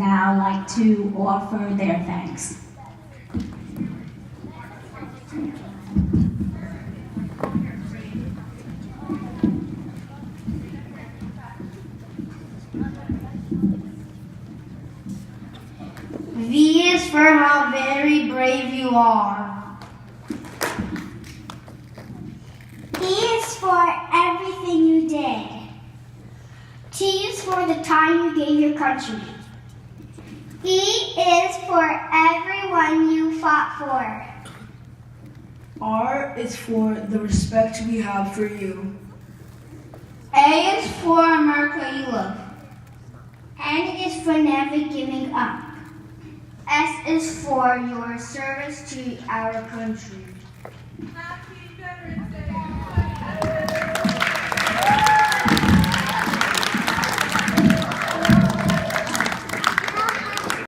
now like to offer their thanks. V is for how very brave you are. E is for everything you did. T is for the time you gave your country. E is for everyone you fought for. R is for the respect we have for you. A is for America you love. N is for never giving up. S is for your service to our country. Happy Veterans Day!